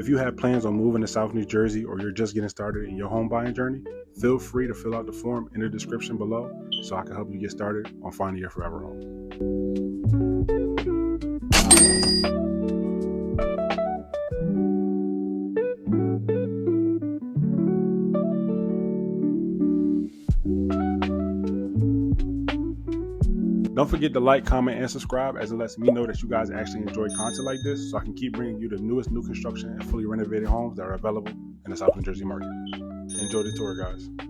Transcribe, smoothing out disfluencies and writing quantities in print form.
If you have plans on moving to South New Jersey or you're just getting started in your home buying journey, feel free to fill out the form in the description below so I can help you get started on finding your forever home. Don't forget to like, comment, and subscribe, as it lets me know that you guys actually enjoy content like this so I can keep bringing you the newest new construction and fully renovated homes that are available in the South New Jersey market. Enjoy the tour, guys.